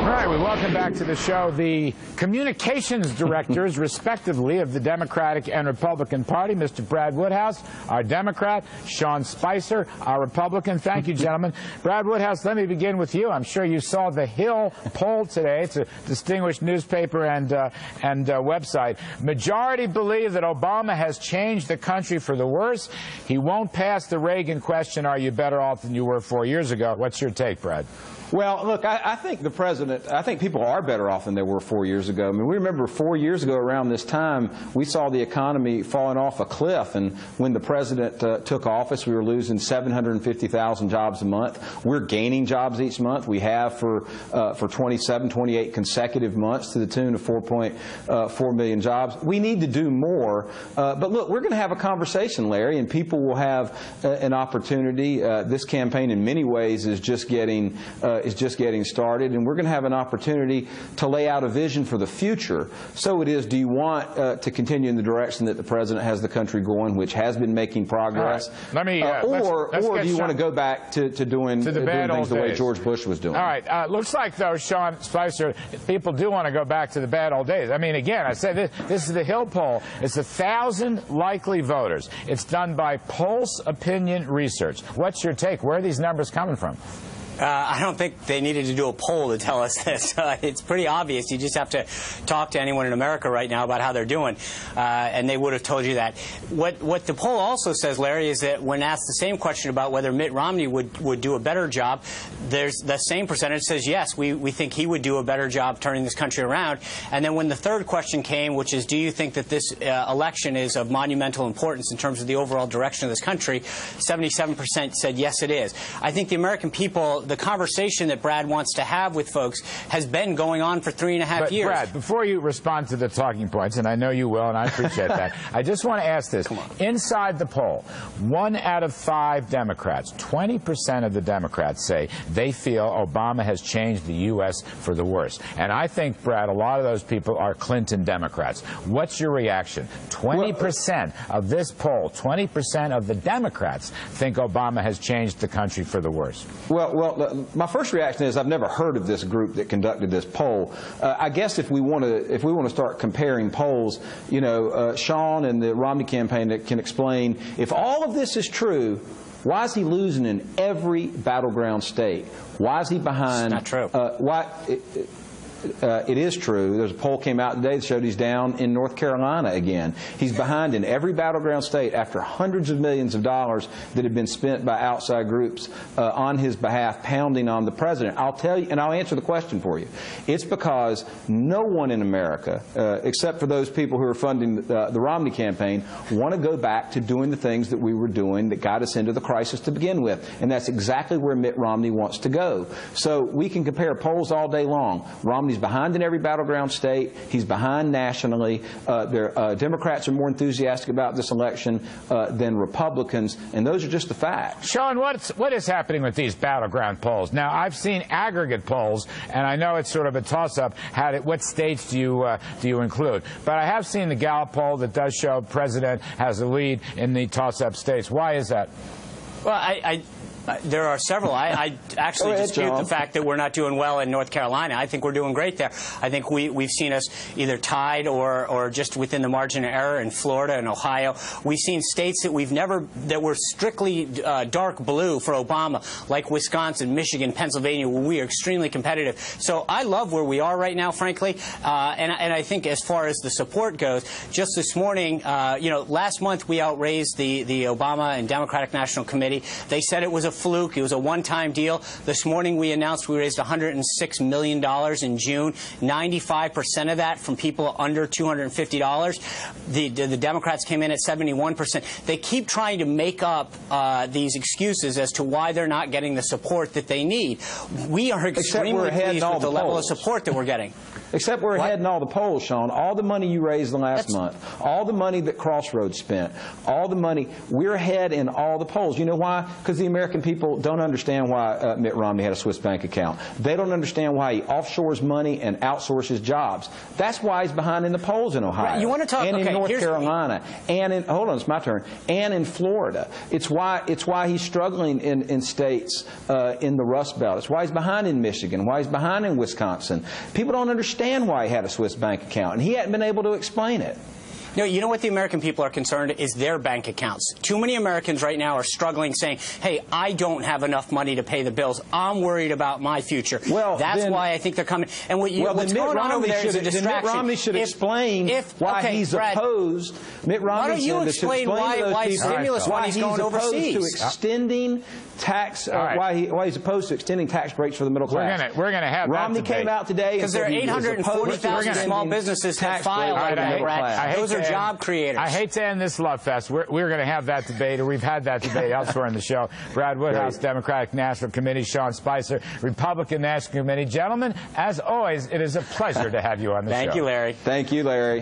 All right, we welcome back to the show the communications directors, respectively, of the Democratic and Republican Party, Mr. Brad Woodhouse, our Democrat, Sean Spicer, our Republican. Thank you, gentlemen. Brad Woodhouse, let me begin with you. I'm sure you saw the Hill poll today. It's a distinguished newspaper and website. Majority believe that Obama has changed the country for the worse. He won't pass the Reagan question, are you better off than you were 4 years ago? What's your take, Brad? Well, look, I think the president, I think people are better off than they were 4 years ago. I mean, we remember 4 years ago around this time, we saw the economy falling off a cliff. And when the president took office, we were losing 750,000 jobs a month. We're gaining jobs each month. We have for 27, 28 consecutive months to the tune of 4.4 million jobs. We need to do more. But look, we're going to have a conversation, Larry, and people will have an opportunity. This campaign in many ways is just getting started, and we're going to have an opportunity to lay out a vision for the future. So it is, do you want to continue in the direction that the president has the country going, which has been making progress? Right. Or do you want to go back to doing things the way George Bush was doing? All right. Looks like, though, Sean Spicer, people do want to go back to the bad old days. I mean, again, I said this is the Hill poll. It's 1,000 likely voters. It's done by Pulse Opinion Research. What's your take? Where are these numbers coming from? I don't think they needed to do a poll to tell us this. It's pretty obvious. You just have to talk to anyone in America right now about how they're doing, and they would have told you that. What the poll also says, Larry, is that when asked the same question about whether Mitt Romney would do a better job, there's the same percentage says yes, we think he would do a better job turning this country around. And then when the third question came, which is, do you think that this election is of monumental importance in terms of the overall direction of this country, 77% said yes, it is. I think the American people, the conversation that Brad wants to have with folks has been going on for 3.5 years. Brad, before you respond to the talking points, and I know you will, and I appreciate that, I just want to ask this. Inside the poll, 1 out of 5 Democrats, 20% of the Democrats say they feel Obama has changed the U.S. for the worse. And I think, Brad, a lot of those people are Clinton Democrats. What's your reaction? 20% of this poll, 20% of the Democrats thinkObama has changed the country for the worse. Well, my first reaction is I've never heard of this group that conducted this poll. I guess if we want to start comparing polls, you know, Sean and the Romney campaign that can explain if all of this is true, why is he losing in every battleground state? Why is he behind? It's not true. It is true. There's a poll came out today that showed he's down in North Carolina again. He's behind in every battleground state after hundreds of millions of dollars that have been spent by outside groups on his behalf, pounding on the president. I'll tell you, and I'll answer the question for you. It's because no one in America, except for those people who are funding the Romney campaign, want to go back to doing the things that we were doing that got us into the crisis to begin with. And that's exactly where Mitt Romney wants to go. So we can compare polls all day long. Romney's behind in every battleground state. He's behind nationally. Democrats are more enthusiastic about this election than Republicans, and those are just the facts. Sean, what is happening with these battleground polls? Now, I've seen aggregate polls, and I know it's sort of a toss-up. What states do you include? But I have seen the Gallup poll that does show President has a lead in the toss-up states. Why is that? Well, there are several. I actually dispute the fact that we're not doing well in North Carolina. I think we're doing great there. I think we've seen us either tied or just within the margin of error in Florida and Ohio. We've seen states that that were strictly dark blue for Obama, like Wisconsin, Michigan, Pennsylvania, where we are extremely competitive. So I love where we are right now, frankly. And I think as far as the support goes, just this morning, you know, last month we outraised the Obama and Democratic National Committee. They said it was a fluke. It was a one-time deal. This morning we announced we raised $106 million in June, 95% of that from people under $250. The Democrats came in at 71%. They keep trying to make up these excuses as to why they're not getting the support that they need. We are extremely pleased with the level of support that we're getting. Except we're ahead in all the polls, Sean. All the money you raised last month, all the money that Crossroads spent, all the money, we're ahead in all the polls. You know why? Because the American people don't understand why Mitt Romney had a Swiss bank account. They don't understand why he offshores money and outsources jobs. That's why he's behind in the polls in Ohio. Right, you want to talk, and in North Carolina, and in, hold on, it's my turn, and in Florida. It's why he's struggling in states in the Rust Belt. It's why he's behind in Michigan, why he's behind in Wisconsin. People don't understand why he had a Swiss bank account, and he hadn't been able to explain it. No, you know what the American people are concerned is their bank accounts. Too many Americans right now are struggling saying, hey, I don't have enough money to pay the bills. I'm worried about my future. Well, that's why I think they're coming. And what's going on over there is a distraction. Mitt Romney should explain why he's opposed. Mitt Romney why don't you explain why stimulus money's going overseas? To extending tax, why he's opposed to extending tax breaks for the middle class. We're going to have Romney came out today because there are 840,000 small businesses that file on that. Those are job creators. I hate to end this love fest. We're going to have that debate, or we've had that debate elsewhere in the show. Brad Woodhouse, Democratic National Committee, Sean Spicer, Republican National Committee. Gentlemen, as always, it is a pleasure to have you on the show. Thank you, Larry. Thank you, Larry.